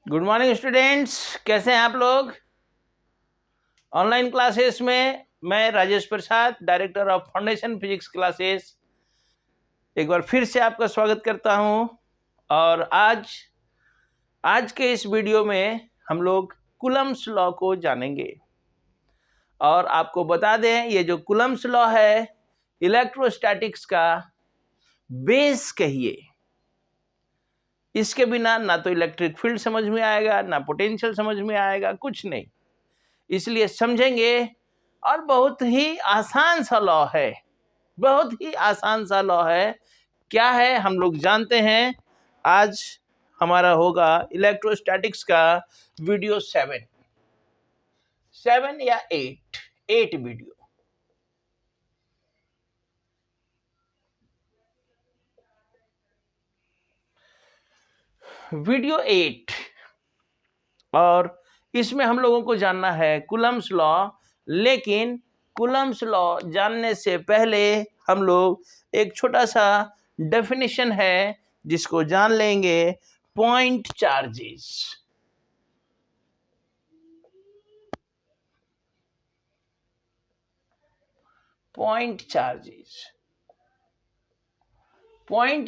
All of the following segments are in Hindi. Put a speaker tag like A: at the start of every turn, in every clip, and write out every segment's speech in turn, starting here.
A: गुड मॉर्निंग स्टूडेंट्स, कैसे हैं आप लोग। ऑनलाइन क्लासेस में मैं Rajesh Prasad, director of foundation physics classes, एक बार फिर से आपका स्वागत करता हूं। और आज के इस वीडियो में हम लोग कूलम्ब्स लॉ को जानेंगे। और आपको बता दें, ये जो कूलम्ब्स लॉ है इलेक्ट्रोस्टैटिक्स का बेस कहिए। इसके बिना ना तो इलेक्ट्रिक फील्ड समझ में आएगा, ना पोटेंशियल समझ में आएगा, कुछ नहीं। इसलिए समझेंगे। और बहुत ही आसान सा लॉ है, बहुत ही आसान सा लॉ है। क्या है हम लोग जानते हैं। आज हमारा होगा इलेक्ट्रोस्टैटिक्स का वीडियो 7 या 8 वीडियो। वीडियो 8, और इसमें हम लोगों को जानना है कूलम्ब्स लॉ। लेकिन कूलम्ब्स लॉ जानने से पहले हम लोग एक छोटा सा डेफिनेशन है जिसको जान लेंगे, पॉइंट चार्जेस। पॉइंट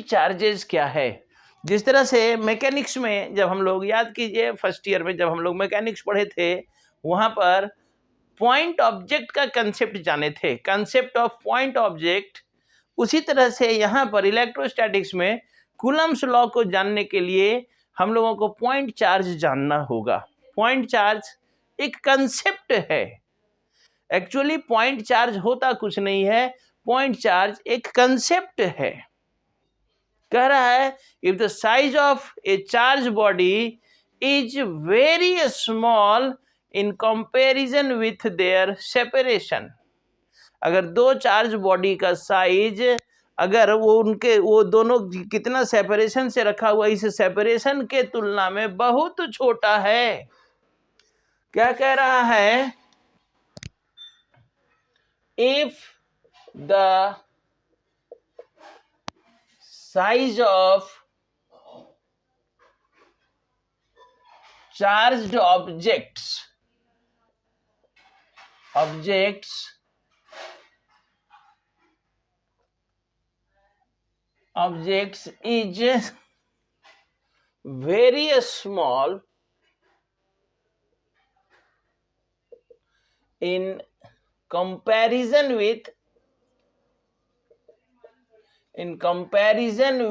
A: चार्जेस क्या है। जिस तरह से मैकेनिक्स में जब हम लोग, याद कीजिए फर्स्ट ईयर में जब हम लोग मैकेनिक्स पढ़े थे, वहां पर पॉइंट ऑब्जेक्ट का कंसेप्ट जाने थे, कंसेप्ट ऑफ पॉइंट ऑब्जेक्ट। उसी तरह से यहाँ पर इलेक्ट्रोस्टैटिक्स में कूलम्ब्स लॉ को जानने के लिए हम लोगों को पॉइंट चार्ज जानना होगा। पॉइंट चार्ज एक कंसेप्ट है। एक्चुअली पॉइंट चार्ज होता कुछ नहीं है, पॉइंट चार्ज एक कंसेप्ट है। कह रहा है if the size of A charge body is very small in comparison with their separation. अगर दो चार्ज बॉडी का साइज, अगर वो दोनों कितना सेपरेशन से रखा हुआ, इस सेपरेशन के तुलना में बहुत छोटा है। क्या कह रहा है, if the size of charged objects is very small in comparison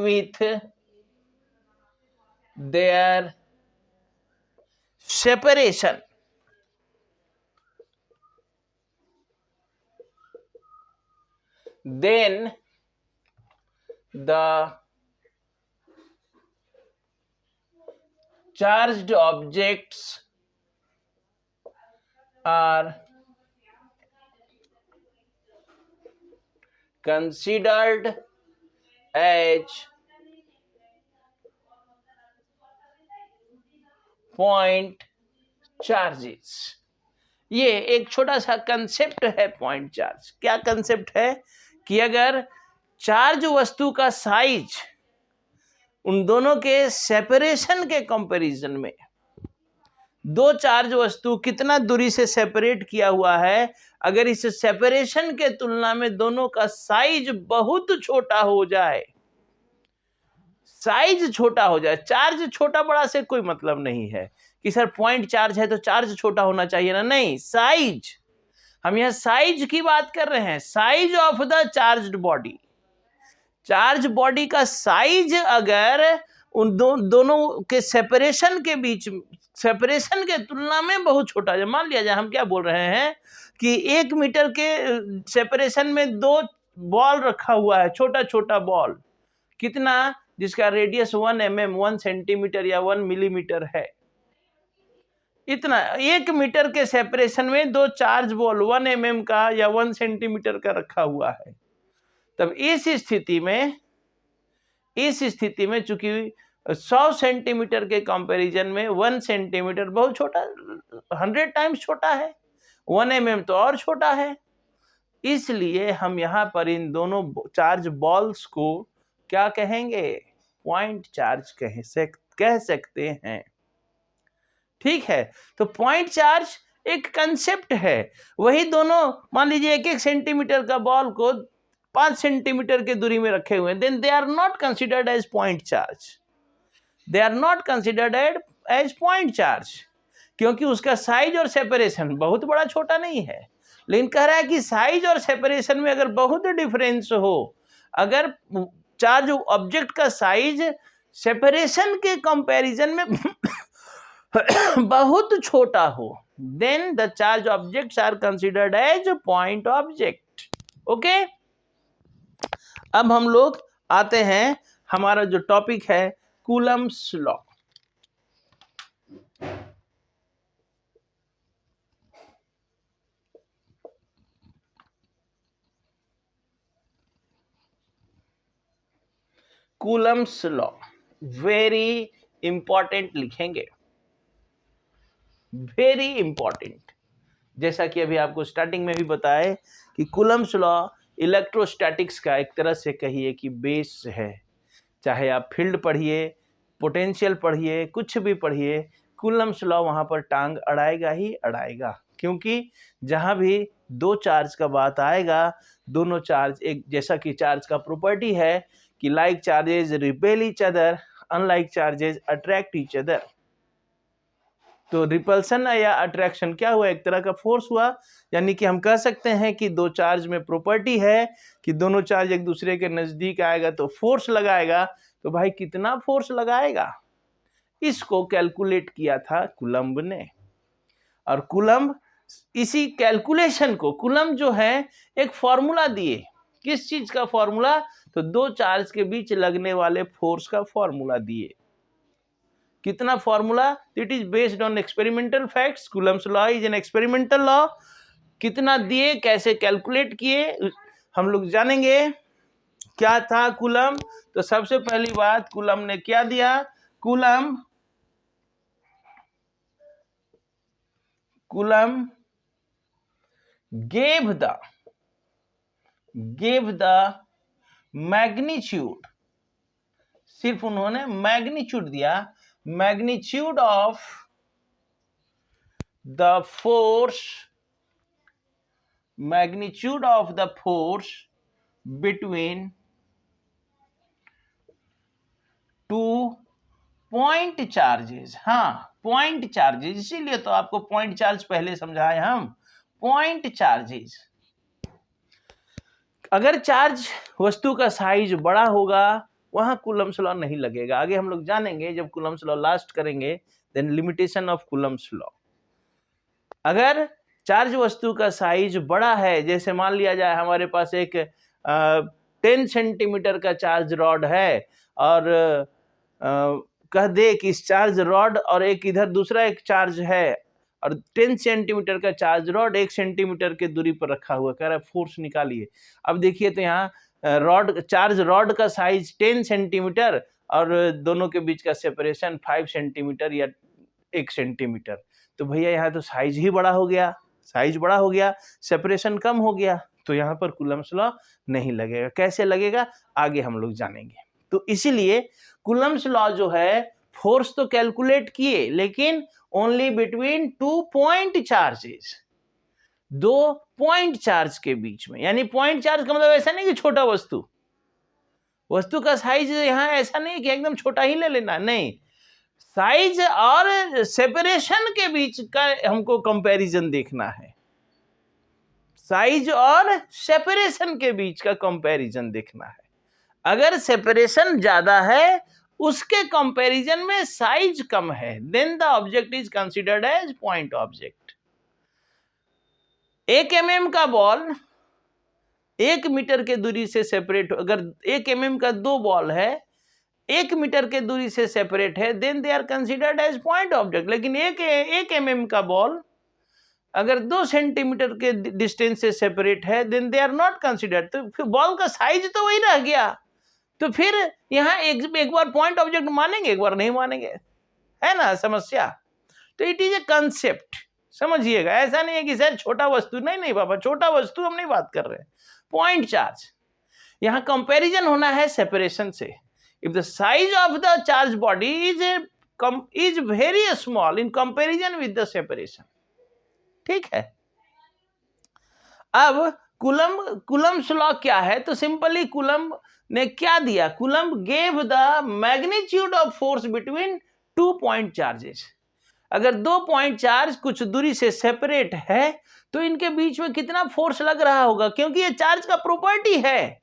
A: with their separation, then the charged objects are considered as point charges. ये एक छोटा सा कंसेप्ट है पॉइंट चार्ज। क्या कंसेप्ट है कि अगर चार्ज वस्तु का साइज उन दोनों के सेपरेशन के कंपैरिजन में, दो चार्ज वस्तु कितना दूरी से सेपरेट किया हुआ है, अगर इस सेपरेशन के तुलना में दोनों का साइज बहुत छोटा हो जाए, साइज छोटा हो जाए, चार्ज छोटा बड़ा से कोई मतलब नहीं है कि सर पॉइंट चार्ज है तो चार्ज छोटा होना चाहिए ना, नहीं, साइज। हम यहां साइज की बात कर रहे हैं, size of the charged body. Charge body का साइज अगर उन दोनों के सेपरेशन के बीच, सेपरेशन के तुलना में बहुत छोटा है। मान लिया जाए हम क्या बोल रहे हैं कि 1 मीटर के सेपरेशन में दो बॉल रखा हुआ है, छोटा छोटा बॉल, कितना, जिसका रेडियस 1 mm 1 सेंटीमीटर या 1 मिलीमीटर है। इतना 1 मीटर के सेपरेशन में दो चार्ज बॉल 1 mm का या 1 सेंटीमीटर का रखा हुआ है। तब इस स्थिति में चूंकि 100 सेंटीमीटर के कंपैरिजन में 1 सेंटीमीटर बहुत छोटा, 100 टाइम्स छोटा है, 1 mm तो और छोटा है। इसलिए हम यहाँ पर इन दोनों चार्ज बॉल्स को क्या कहेंगे, पॉइंट चार्ज कह सकते हैं। ठीक है, तो पॉइंट चार्ज एक कंसेप्ट है। वही दोनों मान लीजिए 1-1 सेंटीमीटर का बॉल को 5 सेंटीमीटर की दूरी में रखे हुए हैं, then they are not considered as point charge, they are not considered as point charge, क्योंकि उसका साइज और सेपरेशन बहुत बड़ा छोटा नहीं है। लेकिन कह रहा है कि साइज और सेपरेशन में अगर बहुत डिफरेंस हो, अगर चार्ज ऑब्जेक्ट का साइज सेपरेशन के कंपैरिजन में बहुत छोटा हो, then the charge objects are considered as point object. Okay, अब हम लोग आते हैं, हमारा जो टॉपिक है Coulomb's law. Coulomb's law very important लिखेंगे, वेरी इंपॉर्टेंट। जैसा कि अभी आपको स्टार्टिंग में भी बताया कि कूलम्ब्स लॉ इलेक्ट्रोस्टैटिक्स का एक तरह से कहिए कि बेस है। चाहे आप फील्ड पढ़िए, पोटेंशियल पढ़िए, कुछ भी पढ़िए, कूलम्ब्स लॉ वहाँ पर टांग अड़ाएगा ही अड़ाएगा, क्योंकि जहाँ भी दो चार्ज का बात आएगा, दोनों चार्ज एक जैसा कि चार्ज का प्रॉपर्टी है कि like charges repel each other, unlike charges attract each other. तो रिपल्सन या अट्रैक्शन क्या हुआ, एक तरह का फोर्स हुआ। यानी कि हम कह सकते हैं कि दो चार्ज में प्रॉपर्टी है कि दोनों चार्ज एक दूसरे के नजदीक आएगा तो फोर्स लगाएगा। तो भाई कितना फोर्स लगाएगा, इसको कैलकुलेट किया था कूलम्ब ने। और कूलम्ब इसी कैलकुलेशन को, कूलम्ब जो है एक फॉर्मूला दिए, किस चीज का फॉर्मूला, तो दो चार्ज के बीच लगने वाले फोर्स का फॉर्मूला दिए। कितना formula, it is based on experimental facts, Coulomb's law is an experimental law. कितना दिए, कैसे कैलकुलेट किए, हम लोग जानेंगे। क्या था कूलम्ब, तो सबसे पहली बात कूलम्ब ने क्या दिया, कूलम्ब gave the मैग्नीट्यूड, सिर्फ उन्होंने मैग्नीट्यूड दिया, magnitude of the force, magnitude of the force between two point charges. हाँ, पॉइंट चार्जेस, इसीलिए तो आपको पॉइंट चार्ज पहले समझाए हम, पॉइंट चार्जेस। अगर चार्ज वस्तु का साइज बड़ा होगा वहां कूलम्ब्स लॉ नहीं लगेगा। आगे हम लोग जानेंगे जब कूलम्ब्स लॉ लास्ट करेंगे, then limitation of Coulomb's law. अगर चार्ज वस्तु का साइज बड़ा है, जैसे मान लिया जाए हमारे पास एक 10 सेंटीमीटर का चार्ज रॉड है, और कह दे कि इस चार्ज रॉड और एक इधर दूसरा एक चार्ज है, और 10 सेंटीमीटर का चार्ज रॉड 1 सेंटीमीटर के दूरी पर रखा हुआ, कह रहा है फोर्स निकालिए। अब देखिए तो यहाँ रॉड, चार्ज रॉड का साइज 10 सेंटीमीटर और दोनों के बीच का सेपरेशन 5 सेंटीमीटर या 1 सेंटीमीटर। तो भैया यहाँ तो साइज ही बड़ा हो गया, साइज बड़ा हो गया, सेपरेशन कम हो गया, तो यहाँ पर कूलम्ब्स लॉ नहीं लगेगा। कैसे लगेगा आगे हम लोग जानेंगे। तो इसीलिए कूलम्ब्स लॉ जो है, फोर्स तो कैलकुलेट किए लेकिन only between two point charges, दो पॉइंट चार्ज के बीच में। यानी पॉइंट चार्ज का मतलब ऐसा नहीं कि छोटा वस्तु, वस्तु का साइज यहाँ ऐसा नहीं कि एकदम छोटा ही ले लेना, नहीं, साइज और सेपरेशन के बीच का हमको कंपैरिजन देखना है, साइज और सेपरेशन के बीच का कंपैरिजन देखना है। अगर सेपरेशन ज्यादा है, उसके कंपैरिजन में साइज कम है, then the object is considered as point object. 1 mm का बॉल 1 मीटर के दूरी से सेपरेट, अगर 1 mm का दो बॉल है 1 मीटर के दूरी से सेपरेट है, then they are considered as point object. लेकिन 1 mm का बॉल अगर 2 सेंटीमीटर के डिस्टेंस से सेपरेट है, then they are not considered. तो फिर बॉल का साइज तो वही रह गया, तो फिर यहाँ एक बार पॉइंट ऑब्जेक्ट मानेंगे, एक बार नहीं मानेंगे, है ना समस्या। तो इट इज ए कंसेप्ट, समझिएगा। ऐसा नहीं है कि सर छोटा वस्तु, नहीं बाबा, छोटा वस्तु हम नहीं बात कर रहे हैं, पॉइंट चार्ज। यहाँ कंपैरिजन होना है सेपरेशन से। If the size of the charge body is is very small in comparison with the separation. ठीक है। अब कूलम्ब्स लॉ क्या है? तो सिंपली कूलम्ब ने क्या दिया? Coulomb gave the magnitude of force between 2 point charges. अगर 2 पॉइंट चार्ज कुछ दूरी से सेपरेट है तो इनके बीच में कितना फोर्स लग रहा होगा, क्योंकि ये चार्ज का प्रॉपर्टी है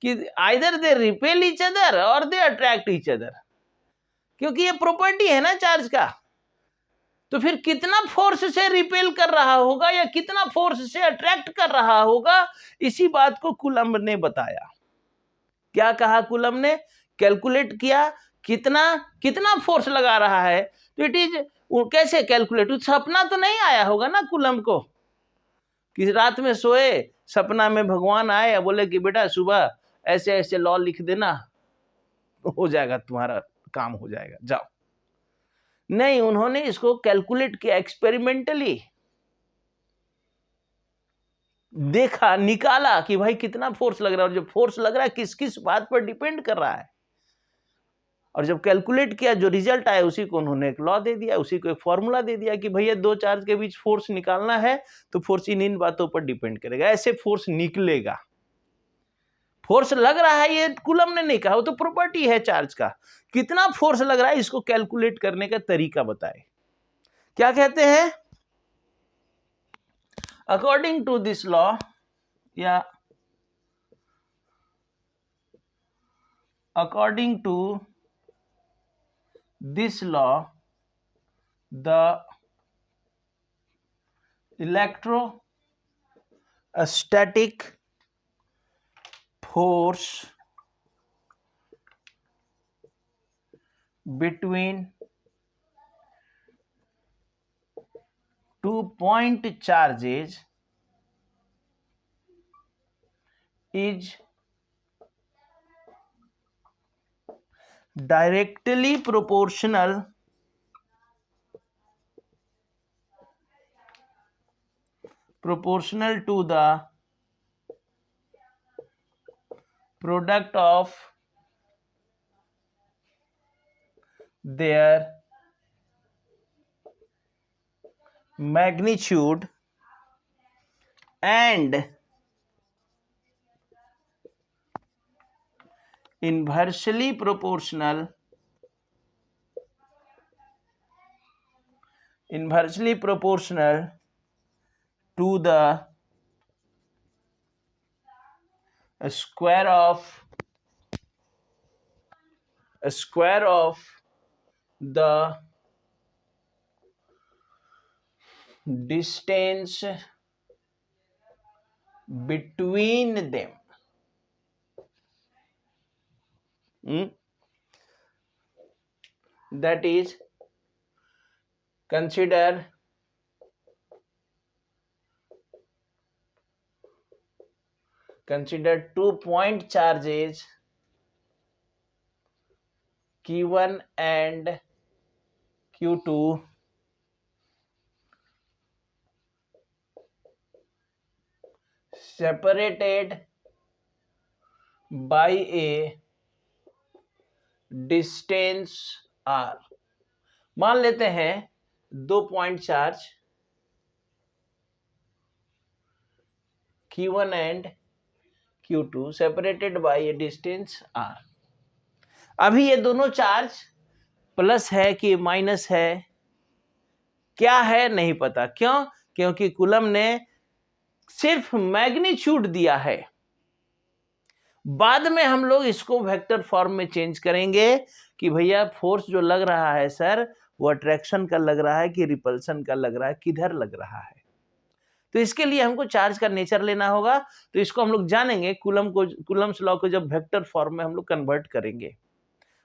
A: कि either they repel each other और दे अट्रैक्ट ईच अदर, क्योंकि ये प्रॉपर्टी है ना चार्ज का। तो फिर कितना फोर्स से रिपेल कर रहा होगा या कितना फोर्स से अट्रैक्ट कर रहा होगा, इसी बात को कूलम्ब ने बताया। क्या कहा कूलम्ब ने? कैलकुलेट किया कितना फोर्स लगा रहा है। तो इट इज कैसे कैलकुलेट? सपना तो नहीं आया होगा ना कूलम्ब को कि रात में सोए, सपना में भगवान आए और बोले कि बेटा सुबह ऐसे ऐसे लॉ लिख देना, हो जाएगा, तुम्हारा काम हो जाएगा, जाओ। नहीं, उन्होंने इसको कैलकुलेट किया, एक्सपेरिमेंटली देखा, निकाला कि भाई कितना फोर्स लग रहा है, और जब फोर्स लग रहा है किस किस बात पर डिपेंड कर रहा है, और जब कैलकुलेट किया जो रिजल्ट आया उसी को उन्होंने एक लॉ दे दिया, उसी को एक फॉर्मूला दे दिया कि भैया 2 चार्ज के बीच फोर्स निकालना है तो फोर्स इन बातों पर डिपेंड करेगा, ऐसे फोर्स निकलेगा। फोर्स लग रहा है ये कूलम्ब ने नहीं कहा, वो तो प्रॉपर्टी है चार्ज का। कितना फोर्स लग रहा है इसको कैलकुलेट करने का तरीका बताए। क्या कहते हैं? अकॉर्डिंग टू दिस लॉ या according to this law, the electrostatic force between 2 point charges is directly proportional to the product of their magnitude and inversely proportional to the square of the distance between them. That is, consider consider 2 point charges Q1 and Q2 separated by a distance r. मान लेते हैं 2 point charge Q1 and Q2 separated by A distance r. अभी ये दोनों चार्ज प्लस है कि माइनस है, क्या है नहीं पता। क्यों? क्योंकि कूलम्ब ने सिर्फ मैग्नीट्यूड दिया है। बाद में हम लोग इसको वेक्टर फॉर्म में चेंज करेंगे कि भैया फोर्स जो लग रहा है सर वो अट्रैक्शन का लग रहा है कि रिपल्सन का लग रहा है, किधर लग रहा है। तो इसके लिए हमको चार्ज का नेचर लेना होगा। तो इसको हम लोग जानेंगे कूलम्ब्स लॉ को जब वेक्टर फॉर्म में हम लोग कन्वर्ट करेंगे।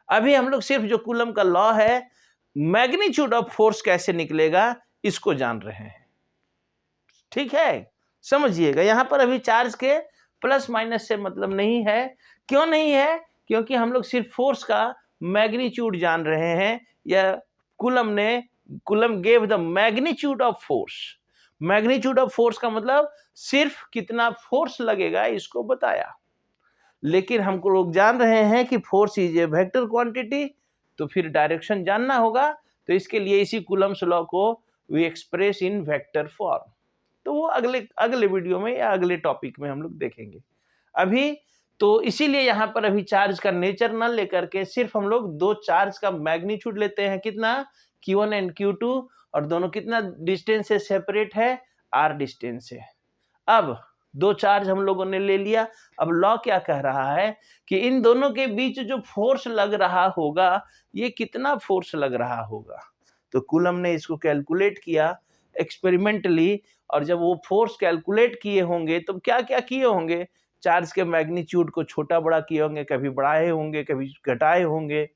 A: अभी हम लोग सिर्फ जो कूलम्ब का लॉ है, मैग्नीट्यूड ऑफ फोर्स कैसे निकलेगा इसको जान रहे हैं। ठीक है, समझिएगा। यहां पर अभी चार्ज के प्लस माइनस से मतलब नहीं है। क्यों नहीं है? क्योंकि हम लोग सिर्फ फोर्स का मैग्नीट्यूड जान रहे हैं, या coulomb gave the magnitude of force. Magnitude of force का मतलब सिर्फ कितना फोर्स लगेगा इसको बताया। लेकिन हमको लोग जान रहे हैं कि force is a vector quantity, तो फिर डायरेक्शन जानना होगा, तो इसके लिए इसी कूलम्स लॉ को we express in vector form. तो वो अगले वीडियो में या अगले टॉपिक में हम लोग देखेंगे। अभी तो इसीलिए यहाँ पर अभी चार्ज का नेचर न लेकर के सिर्फ हम लोग दो चार्ज का मैग्नीट्यूड लेते हैं, कितना, Q1 एंड Q2, और दोनों कितना डिस्टेंस से सेपरेट है, R डिस्टेंस है। अब दो चार्ज हम लोगों ने ले लिया, अब लॉ क्या कह रहा है कि इन दोनों के बीच जो फोर्स लग रहा होगा, ये कितना फोर्स लग रहा होगा। तो कूलम ने इसको कैलकुलेट किया एक्सपेरिमेंटली, और जब वो फोर्स कैलकुलेट किए होंगे तो क्या क्या किए होंगे, चार्ज के मैग्नीट्यूड को छोटा बड़ा किए होंगे, कभी बढ़ाए होंगे कभी घटाए होंगे,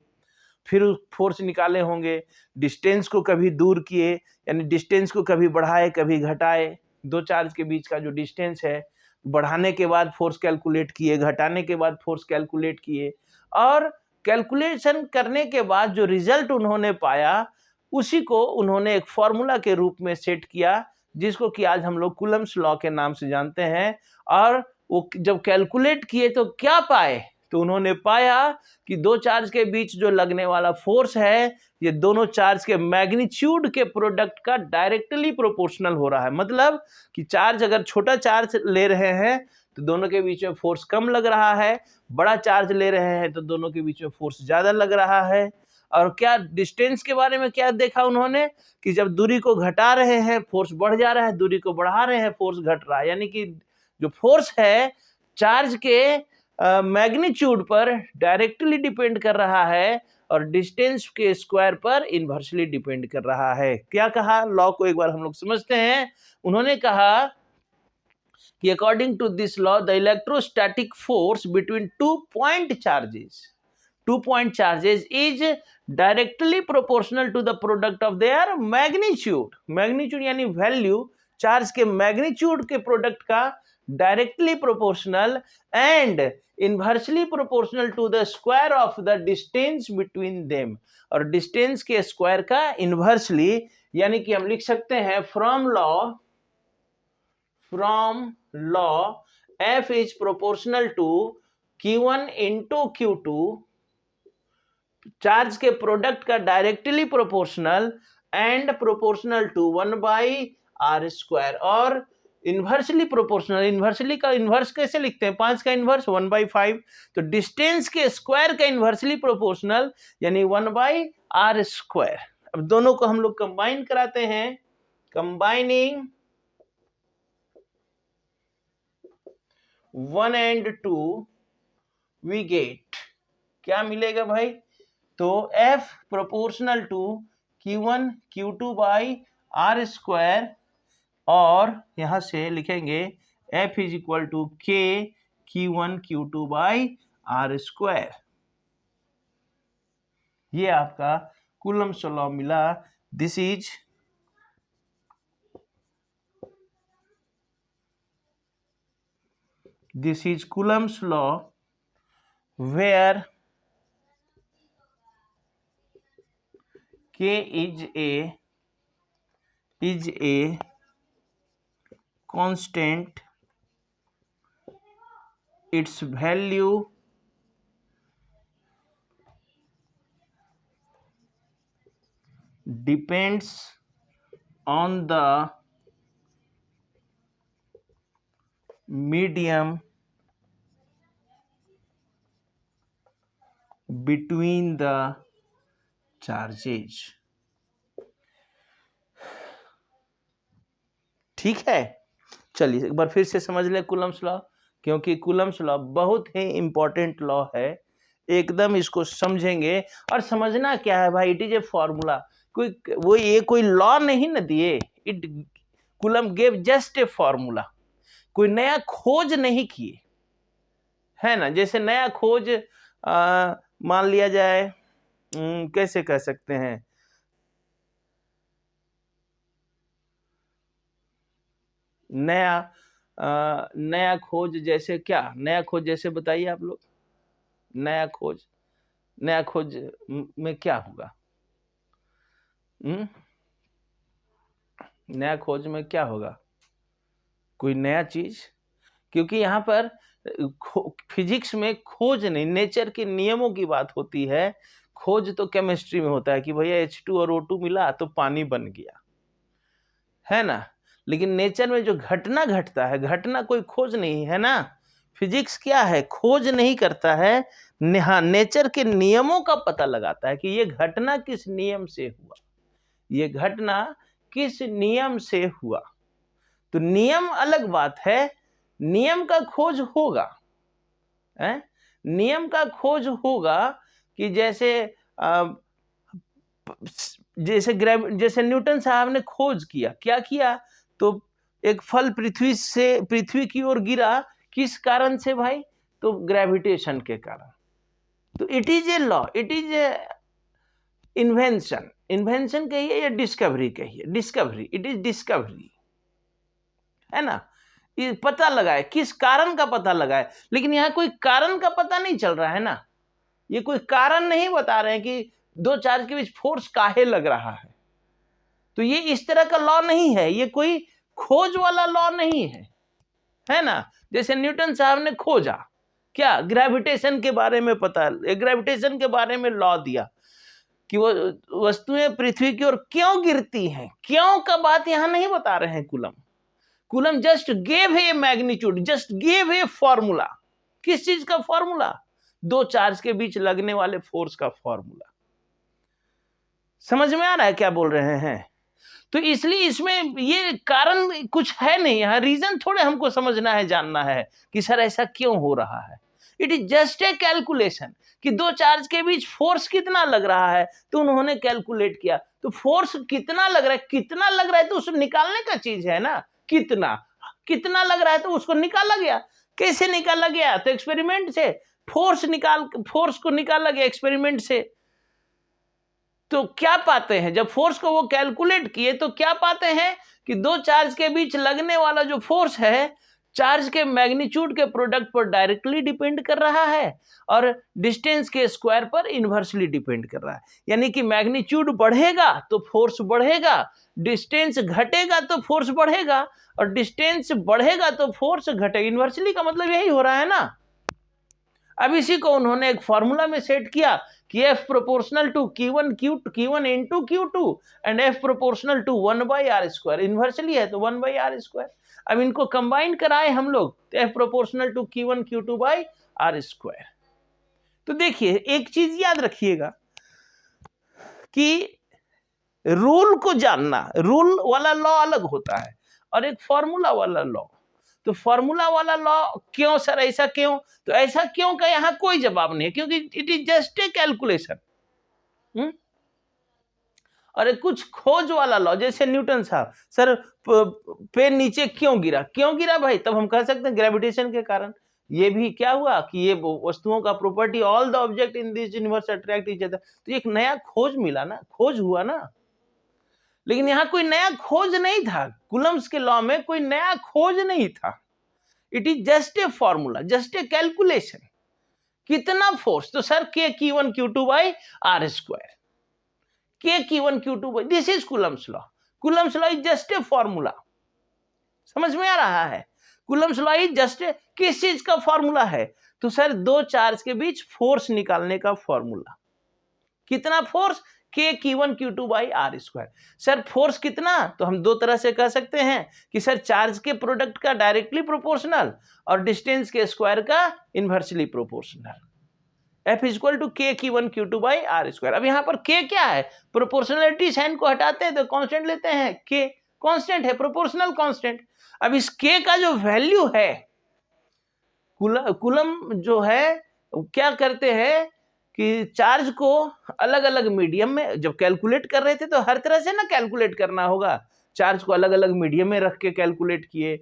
A: फिर फोर्स निकाले होंगे, डिस्टेंस को कभी दूर किए, यानी डिस्टेंस को कभी बढ़ाए कभी घटाए, दो चार्ज के बीच का जो डिस्टेंस है, बढ़ाने के बाद फोर्स कैलकुलेट किए, घटाने के बाद फोर्स कैलकुलेट किए, और कैलकुलेशन करने के बाद जो रिजल्ट उन्होंने पाया उसी को उन्होंने एक फॉर्मूला के रूप में सेट किया, जिसको कि आज हम लोग कूलम्स लॉ के नाम से जानते हैं। और वो जब कैलकुलेट किए तो क्या पाए, तो उन्होंने पाया कि दो चार्ज के बीच जो लगने वाला फोर्स है, ये दोनों चार्ज के मैग्नीट्यूड के प्रोडक्ट का डायरेक्टली प्रोपोर्शनल हो रहा है। मतलब कि चार्ज अगर छोटा चार्ज ले रहे हैं तो दोनों के बीच में फोर्स कम लग रहा है, बड़ा चार्ज ले रहे हैं तो दोनों के बीच में फोर्स ज्यादा लग रहा है। और क्या डिस्टेंस के बारे में क्या देखा उन्होंने कि जब दूरी को घटा रहे हैं फोर्स बढ़ जा रहा है, दूरी को बढ़ा रहे हैं फोर्स घट रहा है, यानी कि जो फोर्स है चार्ज के मैग्नीट्यूड पर डायरेक्टली डिपेंड कर रहा है और डिस्टेंस के स्क्वायर पर इनवर्सली डिपेंड कर रहा है। क्या कहा, लॉ को एक बार हम लोग समझते हैं। उन्होंने कहा कि according to this law the electrostatic force between 2 point charges is directly proportional to the product of their magnitude। Magnitude यानी वैल्यू, चार्ज के मैग्नीट्यूड के प्रोडक्ट का directly proportional and inversely proportional to the square of the distance between them, और डिस्टेंस के स्क्वायर का इनवर्सली, यानी कि हम लिख सकते हैं from law F is proportional to Q1 into Q2, charge के प्रोडक्ट का directly proportional and proportional to 1/r², और इनवर्सली प्रोपोर्शनल, इनवर्सली का इनवर्स कैसे लिखते हैं, 5 का इनवर्स 1/5, तो डिस्टेंस के स्क्वायर का इनवर्सली प्रोपोर्शनल यानी 1/r²। अब दोनों को हम लोग कंबाइन कराते हैं, कंबाइनिंग 1 and 2 वी गेट, क्या मिलेगा भाई, तो F proportional to Q1 Q2/r², और यहां से लिखेंगे F is equal to K Q1 Q2/r²। ये आपका कूलम्स लॉ मिला। This is Coulomb's law where K is a constant, its value depends on the medium between the charges। ठीक है, चलिए एक बार फिर से समझ लें कूलम्स लॉ, क्योंकि कूलम्स लॉ बहुत ही इंपॉर्टेंट लॉ है, एकदम इसको समझेंगे। और समझना क्या है भाई, इट इज ए फॉर्मूला, कोई लॉ नहीं ना दिए, it coulomb gave just a formula, कोई नया खोज नहीं किए, है ना। जैसे नया खोज मान लिया जाए, कैसे कह सकते हैं, नया खोज जैसे क्या, नया खोज जैसे बताइए आप लोग, नया खोज में क्या होगा, नया खोज में क्या होगा, कोई नया चीज, क्योंकि यहाँ पर फिजिक्स में खोज नहीं, नेचर के नियमों की बात होती है, खोज तो केमिस्ट्री में होता है कि भैया H2 और O2 मिला तो पानी बन गया, है ना। लेकिन नेचर में जो घटना घटता है, घटना कोई खोज नहीं है ना। फिजिक्स क्या है, खोज नहीं करता है, हाँ नेचर के नियमों का पता लगाता है कि ये घटना किस नियम से हुआ, ये घटना किस नियम से हुआ। तो नियम अलग बात है, नियम का खोज होगा, है? नियम का खोज होगा कि जैसे जैसे न्यूटन साहब ने खोज किया, क्या किया, तो एक फल पृथ्वी की ओर गिरा, किस कारण से भाई, तो ग्रेविटेशन के कारण। तो it is a law, it is a invention कहिए या डिस्कवरी कहिए, डिस्कवरी, इट इज डिस्कवरी, है ना। ये पता लगाए, किस कारण का पता लगाए, लेकिन यहाँ कोई कारण का पता नहीं चल रहा है ना, ये कोई कारण नहीं बता रहे हैं कि दो चार्ज के बीच फोर्स काहे लग रहा है। तो ये इस तरह का लॉ नहीं है, ये कोई खोज वाला लॉ नहीं है ना। जैसे न्यूटन साहब ने खोजा क्या, ग्रेविटेशन के बारे में पता, ग्रेविटेशन के बारे में लॉ दिया कि वो वस्तुएं पृथ्वी की ओर क्यों गिरती हैं, क्यों का बात यहां नहीं बता रहे हैं coulomb just gave a magnitude, just gave a formula. किस चीज का फॉर्मूला, दो चार्ज के बीच लगने वाले फोर्स का फॉर्मूला। समझ में आ रहा है क्या बोल रहे हैं। तो इसलिए इसमें ये कारण कुछ है नहीं, यहाँ रीजन थोड़े हमको समझना है, जानना है कि सर ऐसा क्यों हो रहा है। It is just a calculation कि दो चार्ज के बीच फोर्स कितना लग रहा है, तो उन्होंने कैलकुलेट किया। तो फोर्स कितना लग रहा है तो उसको निकालने का चीज है ना, कितना लग रहा है तो उसको निकाला गया। कैसे निकाला गया, तो एक्सपेरिमेंट से फोर्स को निकाला गया एक्सपेरिमेंट से। तो क्या पाते हैं, जब फोर्स को वो कैलकुलेट किए तो क्या पाते हैं कि दो चार्ज के बीच लगने वाला जो फोर्स है, चार्ज के मैग्नीट्यूड के प्रोडक्ट पर डायरेक्टली डिपेंड कर रहा है और डिस्टेंस के स्क्वायर पर इनवर्सली डिपेंड कर रहा है। यानी कि मैग्नीट्यूड बढ़ेगा तो फोर्स बढ़ेगा, डिस्टेंस घटेगा तो फोर्स बढ़ेगा, और डिस्टेंस बढ़ेगा तो फोर्स घटेगा। इनवर्सली का मतलब यही हो रहा है ना। अब इसी को उन्होंने एक फॉर्मूला में सेट किया कि F proportional to Q1 into Q2 and F proportional to 1/r², inversely है तो 1/r²। अब इनको कंबाइन कराए हम लोग, तो F proportional to Q1 Q2/r²। तो देखिए एक चीज याद रखिएगा कि रूल को जानना, रूल वाला लॉ अलग होता है और एक फॉर्मूला वाला लॉ। तो फॉर्मूला वाला लॉ क्यों सर, ऐसा क्यों, तो ऐसा क्यों का यहाँ कोई जवाब नहीं है, क्योंकि it is just a calculation. और कुछ खोज वाला लॉ, जैसे न्यूटन साहब, सर पेन नीचे क्यों गिरा भाई, तब हम कह सकते हैं ग्रेविटेशन के कारण। ये भी क्या हुआ कि ये वस्तुओं का property, all the object in this universe attract each other. तो एक नया खोज मिला ना, खोज हुआ ना। लेकिन यहां कोई नया खोज नहीं था, कुलम्स के लॉ में कोई नया खोज नहीं था। It is just a formula, just a calculation. कितना फोर्स, तो sir K Q1Q2/r², K Q1Q2, this is Coulomb's law. Coulomb's law is just a formula. समझ में आ रहा है, Coulomb's law is just a, किस चीज का फॉर्मूला है, तो सर दो चार्ज के बीच फोर्स निकालने का फॉर्मूला। कितना force, K Q1Q2/r²। Sir force कितना, तो हम दो तरह से कह सकते हैं कि सर चार्ज के प्रोडक्ट का डायरेक्टली प्रोपोर्शनल और डिस्टेंस के स्क्वायर का inversely proportional. F = K Q1Q2/r²। अब यहाँ पर K क्या है, प्रोपोर्शनलिटी साइन को हटाते हैं तो कांस्टेंट लेते हैं, K कांस्टेंट है, प्रोपोर्शनल कांस्टेंट। अब इस K का जो वैल्यू है, कुलम जो है क्या करते हैं कि चार्ज को अलग अलग मीडियम में जब कैलकुलेट कर रहे थे तो हर तरह से ना कैलकुलेट करना होगा। चार्ज को अलग अलग मीडियम में रख के कैलकुलेट किए,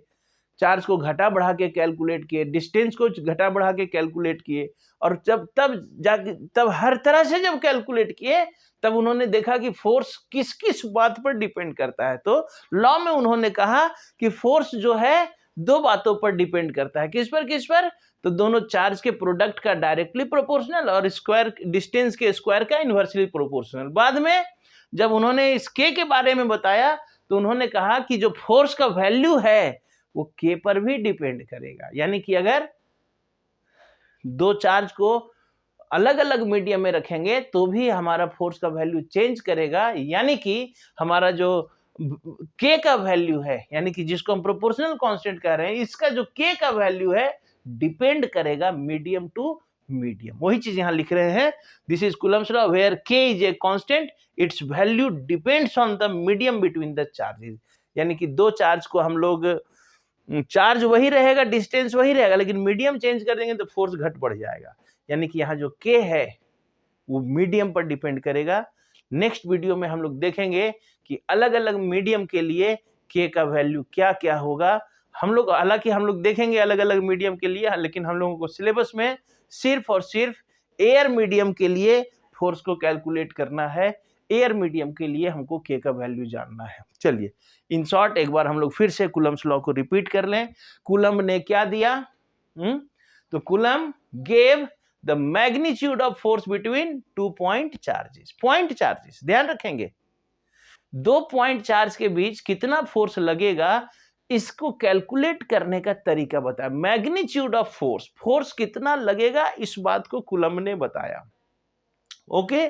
A: चार्ज को घटा बढ़ा के कैलकुलेट किए, डिस्टेंस को घटा बढ़ा के कैलकुलेट किए, और तब हर तरह से जब कैलकुलेट किए तब उन्होंने देखा कि फोर्स किस किस बात पर डिपेंड करता है। तो लॉ में उन्होंने कहा कि फोर्स जो है दो बातों पर डिपेंड करता है। किस पर, तो दोनों चार्ज के प्रोडक्ट का डायरेक्टली प्रोपोर्शनल और स्क्वायर, डिस्टेंस के स्क्वायर का इनवर्सली प्रोपोर्शनल। बाद में जब उन्होंने इस K के बारे में बताया तो उन्होंने कहा कि जो फोर्स का वैल्यू है वो K पर भी डिपेंड करेगा। यानी कि अगर दो चार्ज को अलग अलग मीडियम में रखेंगे तो भी हमारा फोर्स का वैल्यू चेंज करेगा, यानी कि हमारा जो K का वैल्यू है, यानी कि जिसको हम प्रोपोर्शनल कांस्टेंट कह रहे हैं, इसका जो K का वैल्यू है डिपेंड करेगा मीडियम टू मीडियम। वही चीज यहां लिख रहे हैं, this is Coulomb's law where K is a constant, its value depends on the medium between the charges. यानी कि दो चार्ज को हम लोग, चार्ज वही रहेगा, डिस्टेंस वही रहेगा, लेकिन मीडियम चेंज कर देंगे तो फोर्स घट बढ़ जाएगा। यानी कि यहाँ जो K है वो मीडियम पर डिपेंड करेगा। नेक्स्ट वीडियो में हम लोग देखेंगे कि अलग अलग मीडियम के लिए K का वैल्यू क्या क्या होगा। हम लोग हालांकि हम लोग देखेंगे अलग अलग मीडियम के लिए, लेकिन हम लोगों को सिलेबस में सिर्फ और सिर्फ एयर मीडियम के लिए फोर्स को कैलकुलेट करना है। एयर मीडियम के लिए हमको K का वैल्यू जानना है। चलिए इन शॉर्ट एक बार हम लोग फिर से कूलम्स लॉ को रिपीट कर लें। कूलम ने क्या दिया? तो coulomb gave the magnitude of force between 2 point charges. Point charges ध्यान रखेंगे, 2 पॉइंट चार्ज के बीच कितना फोर्स लगेगा इसको कैलकुलेट करने का तरीका बताया। मैग्नीट्यूड ऑफ फोर्स, फोर्स कितना लगेगा इस बात को कूलम ने बताया। ओके,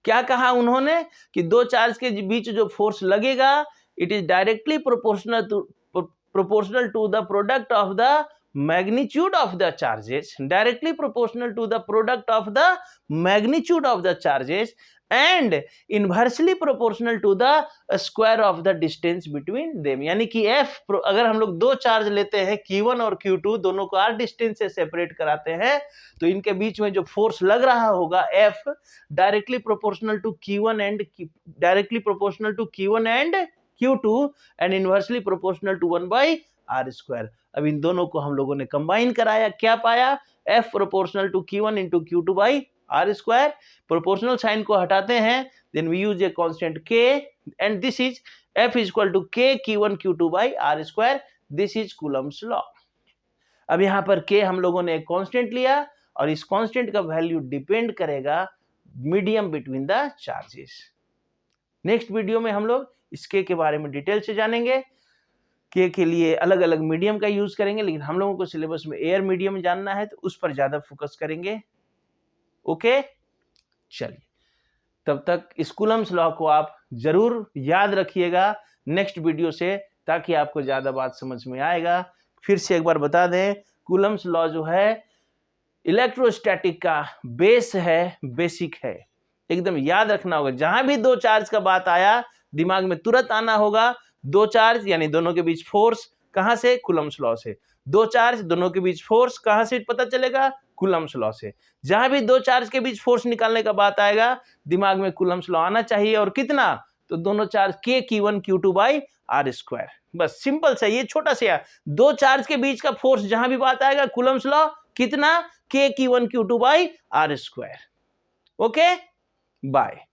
A: क्या कहा उन्होंने कि दो चार्ज के बीच जो फोर्स लगेगा it is directly proportional to the product of the magnitude of the charges, directly proportional to the product of the magnitude of the charges and inversely proportional to the square of the distance between them। यानी कि F, अगर हम लोग दो चार्ज लेते हैं Q1 और Q2, दोनों को r डिस्टेंस से सेपरेट कराते हैं, तो इनके बीच में जो फोर्स लग रहा होगा F directly proportional to Q1 and Q2 and inversely proportional to 1/r²। अब इन दोनों को हम लोगों ने कंबाइन कराया, क्या पाया? F proportional to Q1 into Q2/r²। Proportional sign को हटाते हैं, then we use a constant K and this is F is equal to K Q1 Q2/r²। This is Coulomb's law. अब यहां पर K हम लोगों ने एक कांस्टेंट लिया और इस कांस्टेंट का वैल्यू डिपेंड करेगा medium between the charges. Next video में हम लोग इस K के बारे में डिटेल से जानेंगे। K के लिए अलग अलग मीडियम का यूज करेंगे, लेकिन हम लोगों को सिलेबस में एयर मीडियम जानना है तो उस पर ज्यादा फोकस करेंगे। ओके, चलिए तब तक इस कूलम्स लॉ को आप जरूर याद रखिएगा नेक्स्ट वीडियो से, ताकि आपको ज्यादा बात समझ में आएगा। फिर से एक बार बता दें, कूलम्स लॉ जो है इलेक्ट्रोस्टैटिक का बेस है, बेसिक है, एकदम याद रखना होगा। जहां भी दो चार्ज का बात आया दिमाग में तुरंत आना होगा, दो चार्ज यानी दोनों के बीच फोर्स, कहां से? कूलम्स लॉ से। दो चार्ज दोनों के बीच फोर्स कहां से पता चलेगा? कूलम्स लॉ से। जहां भी दो चार्ज के बीच फोर्स निकालने का बात आएगा दिमाग में कूलम्स लॉ आना चाहिए। और कितना? तो दोनों चार्ज K Q1 Q2/r²। बस सिंपल सा, ये छोटा सा दो चार्ज के बीच का फोर्स जहां भी बात आएगा कूलम्स लॉ कितना? K Q1 Q2/r²। Okay, bye.